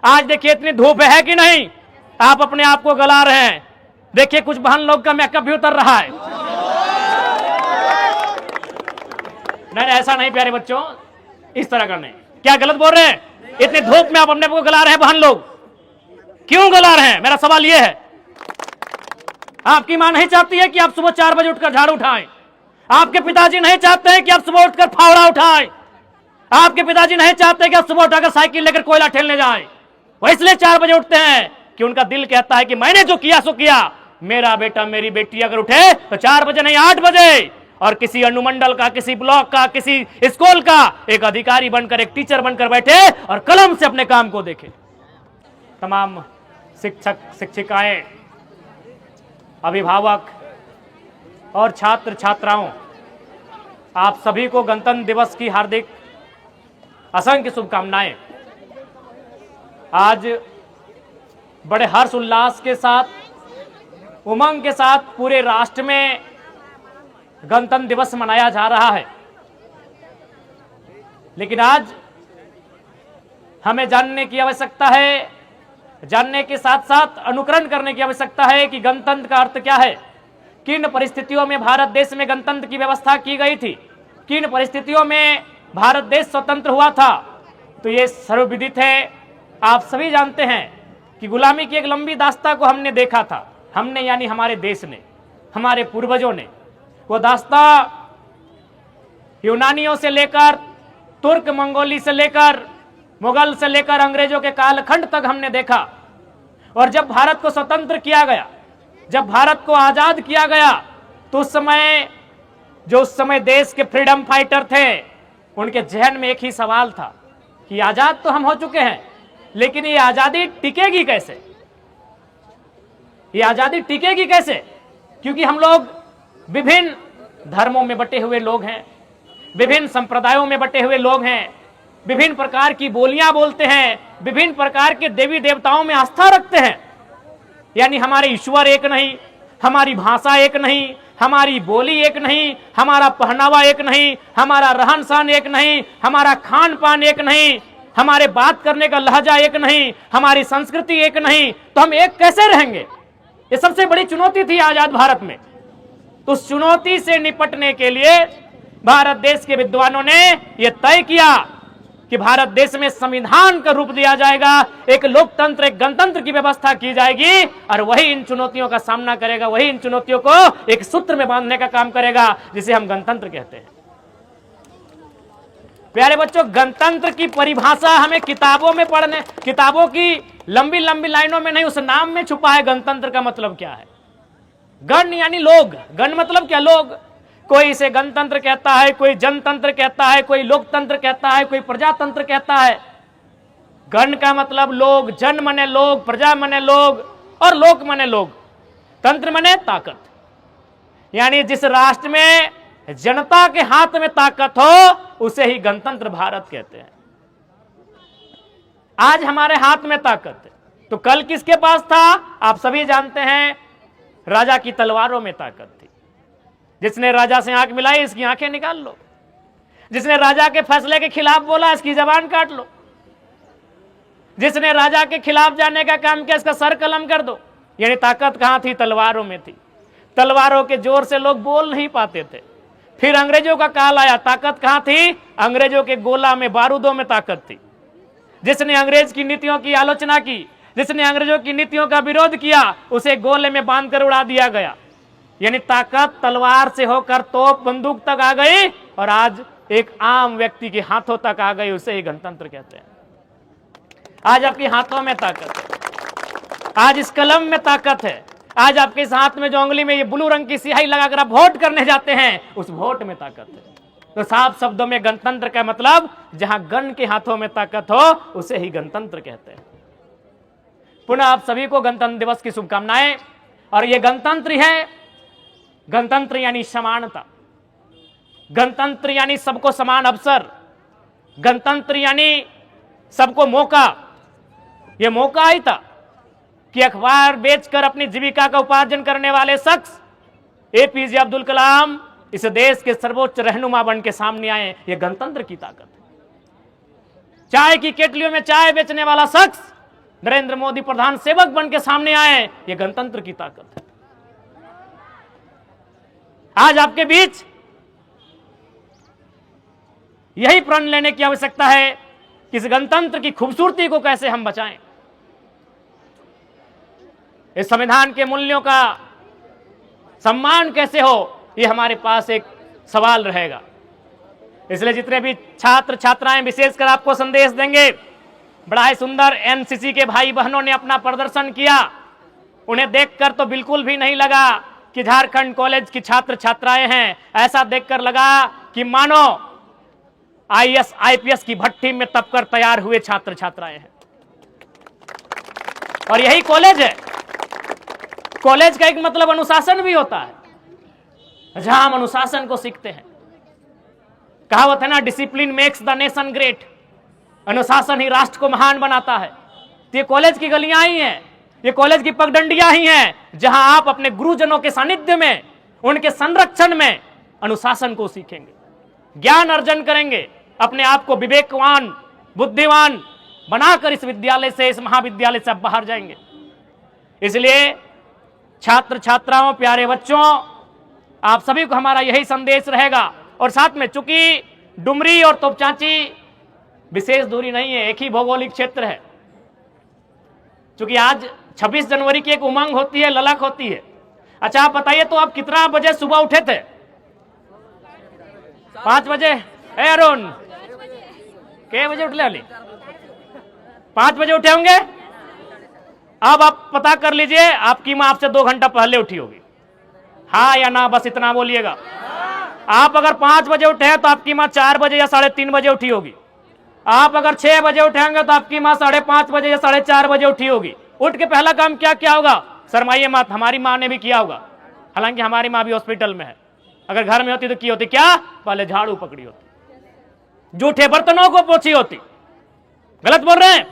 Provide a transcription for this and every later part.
आज देखिए इतनी धूप है कि नहीं, आप अपने आप को गला रहे हैं। देखिए कुछ बहन लोग का मेकअप भी उतर रहा है। नहीं ऐसा नहीं प्यारे बच्चों, इस तरह का नहीं। क्या गलत बोल रहे हैं? इतनी धूप में आप अपने आप को गला रहे हैं बहन लोग, क्यों गला रहे हैं? मेरा सवाल यह है। आपकी मां नहीं चाहती है कि आप सुबह 4 बजे उठकर झाड़ू उठाएं। आपके पिताजी नहीं चाहते हैं कि आप सुबह उठकर फावड़ा उठाएं। आपके पिताजी नहीं चाहते कि आप सुबह उठाकर साइकिल लेकर कोयला ठेलने जाएं। वो इसलिए 4 बजे उठते हैं कि उनका दिल कहता है कि मैंने जो किया सो किया। मेरा बेटा मेरी बेटी अगर उठे तो 4 बजे नहीं 8 बजे, और किसी अनुमंडल का, किसी ब्लॉक का, किसी स्कूल का एक अधिकारी बनकर, एक टीचर बनकर बैठे और कलम से अपने काम को देखे। तमाम शिक्षक, शिक्षिकाएं, अभिभावक और छात्र छात्राओं, आप सभी को गणतंत्र दिवस की हार्दिक असंख्य शुभकामनाएं। आज बड़े हर्ष उल्लास के साथ, उमंग के साथ पूरे राष्ट्र में गणतंत्र दिवस मनाया जा रहा है। लेकिन आज हमें जानने की आवश्यकता है, जानने के साथ साथ अनुकरण करने की आवश्यकता है कि गणतंत्र का अर्थ क्या है, किन परिस्थितियों में भारत देश में गणतंत्र की व्यवस्था की गई थी, किन परिस्थितियों में भारत देश स्वतंत्र हुआ था। तो ये सर्वविदित है, आप सभी जानते हैं कि गुलामी की एक लंबी दास्तां को हमने देखा था। हमने यानी हमारे देश ने, हमारे पूर्वजों ने। वो दास्तां यूनानियों से लेकर, तुर्क मंगोली से लेकर, मुगल से लेकर अंग्रेजों के कालखंड तक हमने देखा। और जब भारत को स्वतंत्र किया गया, जब भारत को आजाद किया गया, तो उस समय जो उस समय देश के फ्रीडम फाइटर थे, उनके जहन में एक ही सवाल था कि आजाद तो हम हो चुके हैं, लेकिन ये आजादी टिकेगी कैसे? ये आजादी टिकेगी कैसे? क्योंकि हम लोग विभिन्न धर्मों में बटे हुए लोग हैं, विभिन्न संप्रदायों में बटे हुए लोग हैं, विभिन्न प्रकार की बोलियां बोलते हैं, विभिन्न प्रकार के देवी देवताओं में आस्था रखते हैं। यानी हमारे ईश्वर एक नहीं, हमारी भाषा एक नहीं, हमारी बोली एक नहीं, हमारा पहनावा एक नहीं, हमारा रहन सहन एक नहीं, हमारा खान पान एक नहीं, हमारे बात करने का लहजा एक नहीं, हमारी संस्कृति एक नहीं। तो हम एक कैसे रहेंगे? ये सबसे बड़ी चुनौती थी आजाद भारत में। तो उस चुनौती से निपटने के लिए भारत देश के विद्वानों ने यह तय किया कि भारत देश में संविधान का रूप दिया जाएगा, एक लोकतंत्र, एक गणतंत्र की व्यवस्था की जाएगी, और वही इन चुनौतियों का सामना करेगा, वही इन चुनौतियों को एक सूत्र में बांधने का काम करेगा, जिसे हम गणतंत्र कहते हैं। प्यारे बच्चों, गणतंत्र की परिभाषा हमें किताबों में पढ़ने, किताबों की लंबी लंबी लाइनों में नहीं, उस नाम में छुपा है। गणतंत्र का मतलब क्या है? गण यानी लोग, गण मतलब क्या? लोग। कोई इसे गणतंत्र कहता है, कोई जनतंत्र कहता है, कोई लोकतंत्र कहता है, कोई प्रजातंत्र कहता है। गण का मतलब लोग, जन मने लोग, प्रजा मने लोग, और लोक मने लोग, तंत्र मने ताकत। यानी जिस राष्ट्र में जनता के हाथ में ताकत हो, उसे ही गणतंत्र भारत कहते हैं। आज हमारे हाथ में ताकत है, तो कल किसके पास था? आप सभी जानते हैं, राजा की तलवारों में ताकत थी। जिसने राजा से आंख मिलाई, इसकी आंखें निकाल लो। जिसने राजा के फैसले के खिलाफ बोला, इसकी जबान काट लो। जिसने राजा के खिलाफ जाने का काम किया, इसका सर कलम कर दो। यानी ताकत कहां थी? तलवारों में थी। तलवारों के जोर से लोग बोल नहीं पाते थे। फिर अंग्रेजों का काल आया, ताकत कहां थी? अंग्रेजों के गोला में, बारूदों में ताकत थी। जिसने अंग्रेज की नीतियों की आलोचना की, जिसने अंग्रेजों की नीतियों का विरोध किया, उसे गोले में बांधकर उड़ा दिया गया। यानी ताकत तलवार से होकर तोप बंदूक तक आ गई, और आज एक आम व्यक्ति के हाथों तक आ गई, उसे ही गणतंत्र कहते हैं। आज आपके हाथों में ताकत है, आज इस कलम में ताकत है, आज आपके इस हाथ में जो उंगली में ये ब्लू रंग की स्याही लगाकर आप वोट करने जाते हैं, उस वोट में ताकत है। तो साफ शब्दों में गणतंत्र का मतलब, जहां गण के हाथों में ताकत हो, उसे ही गणतंत्र कहते हैं। पुनः आप सभी को गणतंत्र दिवस की शुभकामनाएं। और ये गणतंत्र है, गणतंत्र यानी समानता, गणतंत्र यानी सबको समान अवसर, गणतंत्र यानी सबको मौका। ये मौका ही था कि अखबार बेचकर अपनी जीविका का उपार्जन करने वाले शख्स एपीजे अब्दुल कलाम इस देश के सर्वोच्च रहनुमा बन के सामने आए। ये गणतंत्र की ताकत है। चाय की केटलियों में चाय बेचने वाला शख्स नरेंद्र मोदी प्रधान सेवक बन के सामने आए, ये गणतंत्र की ताकत है। आज आपके बीच यही प्रण लेने की आवश्यकता है कि इस गणतंत्र की खूबसूरती को कैसे हम बचाएं, इस संविधान के मूल्यों का सम्मान कैसे हो, ये हमारे पास एक सवाल रहेगा। इसलिए जितने भी छात्र छात्राएं विशेषकर आपको संदेश देंगे, बड़ा ही सुंदर एनसीसी के भाई बहनों ने अपना प्रदर्शन किया। उन्हें देखकर तो बिल्कुल भी नहीं लगा कि झारखंड कॉलेज की छात्र छात्राएं हैं, ऐसा देखकर लगा कि मानो आईएएस आईपीएस की भट्टी में तपकर तैयार हुए छात्र छात्राएं हैं। और यही कॉलेज है। कॉलेज का एक मतलब अनुशासन भी होता है, जहां हम अनुशासन को सीखते हैं। कहावत है ना, discipline makes the nation great, अनुशासन ही राष्ट्र को महान बनाता है। तो ये कॉलेज की गलियां ही हैं, ये कॉलेज की पगडंडियां ही हैं, जहां आप अपने गुरुजनों के सानिध्य में, उनके संरक्षण में अनुशासन को सीखेंगे, ज्ञान अर्जन करेंगे, अपने आप को विवेकवान बुद्धिमान बनाकर इस विद्यालय से, इस महाविद्यालय से आप बाहर जाएंगे। इसलिए छात्र छात्राओं, प्यारे बच्चों, आप सभी को हमारा यही संदेश रहेगा। और साथ में, चूंकि डुमरी और तोपचांची विशेष दूरी नहीं है, एक ही भौगोलिक क्षेत्र है। चूंकि आज 26 जनवरी की एक उमंग होती है, ललक होती है। अच्छा, आप बताइए तो आप कितना बजे सुबह उठे थे? 5 बजे? अरुण के बजे उठले? अली 5 बजे उठे होंगे। अब आप पता कर लीजिए, आपकी मां आपसे 2 घंटा पहले उठी होगी, हाँ या ना, बस इतना बोलिएगा। आप अगर 5 बजे उठे हैं तो आपकी मां 4 बजे या 3:30 बजे उठी होगी। आप अगर 6 बजे उठेंगे तो आपकी मां 5:30 बजे या 4:30 बजे उठी होगी। उठ के पहला काम क्या क्या होगा? शर्माइए मत, हमारी मां ने भी किया होगा, हालांकि हमारी मां भी हॉस्पिटल में है। अगर घर में होती तो की होती क्या? पहले झाड़ू पकड़ी होती, जूठे बर्तनों को पोछी होती। गलत बोल रहे हैं?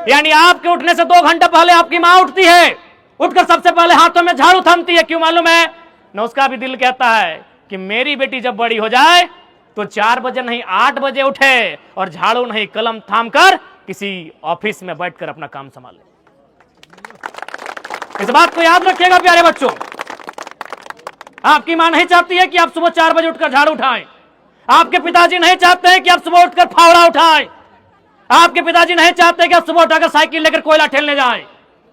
यानी आपके उठने से 2 घंटा पहले आपकी मां उठती है, उठकर सबसे पहले हाथों में झाड़ू थामती है। क्यों मालूम है? न उसका भी दिल कहता है कि मेरी बेटी जब बड़ी हो जाए तो 4 बजे नहीं 8 बजे उठे और झाड़ू नहीं कलम थामकर किसी ऑफिस में बैठकर अपना काम संभाले। इस बात को याद रखिएगा प्यारे बच्चों। आपकी मां नहीं चाहती है कि आप सुबह 4 बजे उठकर झाड़ू उठाएं। आपके पिताजी नहीं चाहते हैं कि आप सुबह उठकर फावड़ा उठाएं। आपके पिताजी नहीं चाहते कि आप सुबह उठाकर साइकिल लेकर कोयला ठेलने जाएं।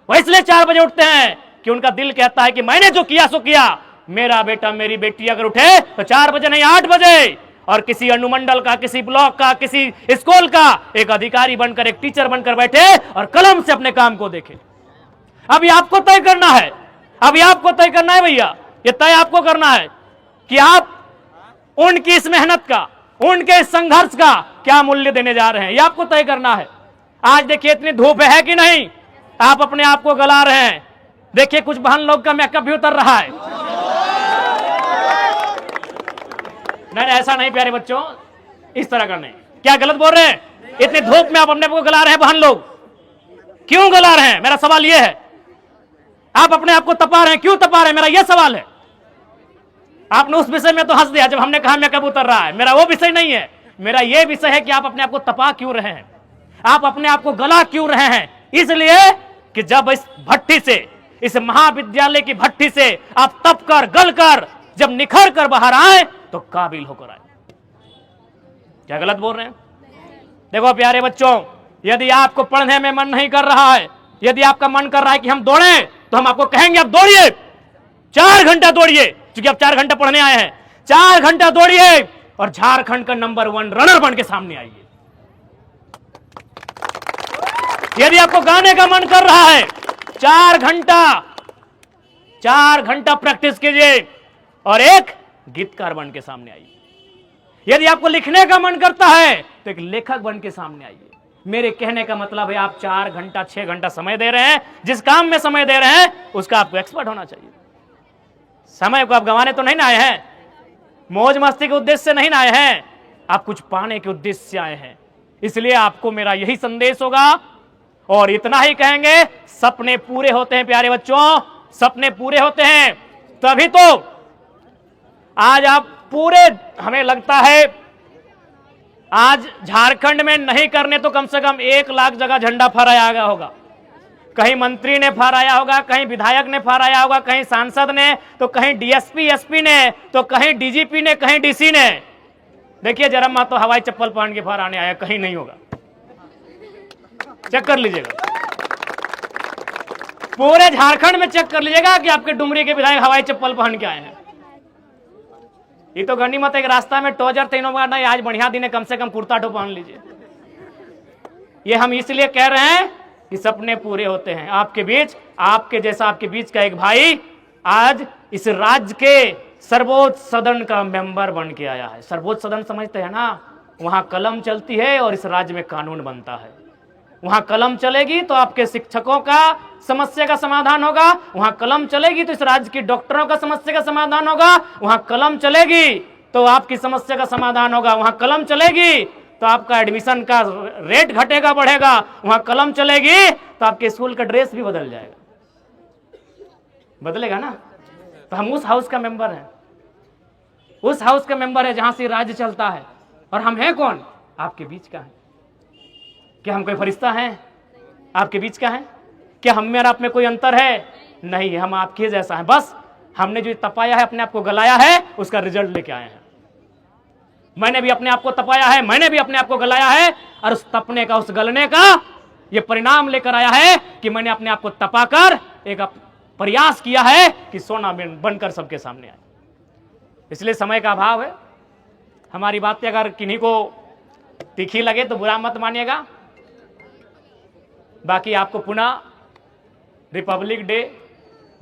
वो इसलिए 4 बजे उठते हैं कि उनका दिल कहता है कि मैंने जो किया सो किया। मेरा बेटा मेरी बेटी अगर उठे तो 4 बजे नहीं 8 बजे, और किसी अनुमंडल का, किसी ब्लॉक का, किसी स्कूल का एक अधिकारी बनकर, एक टीचर बनकर बैठे और कलम से अपने काम को देखे। अभी आपको तय करना है, अभी आपको तय करना है भैया, ये तय आपको करना है कि आप उनकी इस मेहनत का, उनके इस संघर्ष का क्या मूल्य देने जा रहे हैं, ये आपको तय करना है। आज देखिए इतनी धूप है कि नहीं, आप अपने आप को गला रहे हैं। देखिए कुछ बहन लोग का मेकअप भी उतर रहा है। नहीं ऐसा नहीं प्यारे बच्चों, इस तरह का नहीं। क्या गलत बोल रहे हैं? इतनी धूप में आप अपने आप को गला रहे हैं बहन लोग, क्यों गला रहे हैं? मेरा सवाल यह है। आप अपने आप को तपा रहे हैं, क्यों तपा रहे हैं? मेरा यह सवाल है। आपने उस विषय में तो हंस दिया जब हमने कहा मेकअप उतर रहा है। मेरा वो विषय नहीं है, मेरा यह विषय है कि आप अपने आप को तपा क्यों रहे हैं, आप अपने आप को गला क्यों रहे हैं? इसलिए कि जब इस भट्टी से, इस महाविद्यालय की भट्टी से आप तप कर, गल कर, जब निखर कर बाहर आए तो काबिल होकर आए। क्या गलत बोल रहे हैं? देखो प्यारे बच्चों, यदि आपको पढ़ने में मन नहीं कर रहा है, यदि आपका मन कर रहा है कि हम दौड़ें, तो हम आपको कहेंगे आप दौड़िए, 4 घंटा दौड़िए, क्योंकि आप 4 घंटा पढ़ने आए हैं। 4 घंटा दौड़िए और झारखंड का नंबर 1 रनर बन के सामने आइए। यदि आपको गाने का मन कर रहा है, 4 घंटा प्रैक्टिस कीजिए और एक गीतकार बन के सामने आइए। यदि आपको लिखने का मन करता है तो एक लेखक बन के सामने आइए। मेरे कहने का मतलब है आप 4 घंटा 6 घंटा समय दे रहे हैं, जिस काम में समय दे रहे हैं उसका आपको एक्सपर्ट होना चाहिए। समय को आप गंवाने तो नहीं ना आए हैं, मौज मस्ती के उद्देश्य से नहीं ना आए हैं, आप कुछ पाने के उद्देश्य से आए हैं। इसलिए आपको मेरा यही संदेश होगा और इतना ही कहेंगे, सपने पूरे होते हैं प्यारे बच्चों, सपने पूरे होते हैं तभी तो आज आप पूरे, हमें लगता है आज झारखंड में नहीं करने तो कम से कम 1 लाख जगह झंडा फहराया गया होगा। कहीं मंत्री ने फहराया होगा, कहीं विधायक ने फहराया होगा, कहीं सांसद ने, तो कहीं डीएसपी एसपी ने, तो कहीं डीजीपी ने, कहीं डीसी ने। देखिए जरा मां तो हवाई चप्पल पहन के फहराने आया, कहीं नहीं होगा, चेक कर लीजिएगा। पूरे झारखंड में चेक कर लीजिएगा कि आपके डुमरी के विधायक हवाई चप्पल पहन के आए हैं। ये तो गनीमत एक रास्ता में टोजर तीनों बार नहीं, आज बढ़िया दिन है, कम से कम कुर्ता टो पहन लीजिए। ये हम इसलिए कह रहे हैं कि सपने पूरे होते हैं। आपके बीच, आपके जैसा आपके बीच का एक भाई आज इस राज्य के सर्वोच्च सदन का मेंबर बन के आया है। सर्वोच्च सदन समझते हैं ना, वहां कलम चलती है और इस राज्य में कानून बनता है। वहां कलम चलेगी तो आपके शिक्षकों का समस्या का समाधान होगा, वहां कलम चलेगी तो इस राज्य की डॉक्टरों का समस्या का समाधान होगा, वहां कलम चलेगी तो आपकी समस्या का समाधान होगा, वहां कलम चलेगी तो आपका एडमिशन का रेट घटेगा बढ़ेगा, वहां कलम चलेगी तो आपके स्कूल का ड्रेस भी बदल जाएगा, बदलेगा ना। तो हम उस हाउस का मेंबर हैं, उस हाउस का मेंबर है जहां से राज्य चलता है। और हम हैं कौन? आपके बीच का है। क्या हम कोई फरिश्ता हैं? आपके बीच का है। क्या हम में और आप में कोई अंतर है? नहीं, हम आपके जैसा है। बस हमने जो तपाया है, अपने आप को गलाया है, उसका रिजल्ट लेके आए हैं। मैंने भी अपने आप को तपाया है, मैंने भी अपने आप को गलाया है, और उस तपने का, उस गलने का ये परिणाम लेकर आया है कि मैंने अपने आप को तपाकर एक प्रयास किया है कि सोना बनकर सबके सामने आए। इसलिए समय का अभाव है। हमारी बातें अगर किन्हीं को तीखी लगे तो बुरा मत मानिएगा। बाकी आपको पुनः रिपब्लिक डे,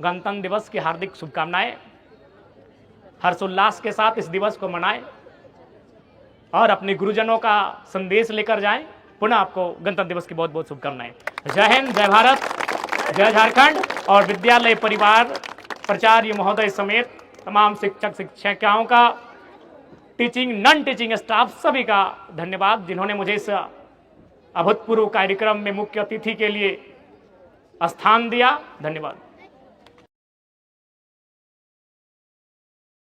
गणतंत्र दिवस की हार्दिक शुभकामनाएं। हर्षोल्लास के साथ इस दिवस को मनाएं और अपने गुरुजनों का संदेश लेकर जाएं। पुनः आपको गणतंत्र दिवस की बहुत बहुत शुभकामनाएं। जय हिंद, जय भारत, जय झारखंड। और विद्यालय परिवार, प्राचार्य महोदय समेत तमाम शिक्षक शिक्षिकाओं का, टीचिंग नॉन टीचिंग स्टाफ सभी का धन्यवाद, जिन्होंने मुझे इस अभूतपूर्व कार्यक्रम में मुख्य अतिथि के लिए स्थान दिया। धन्यवाद।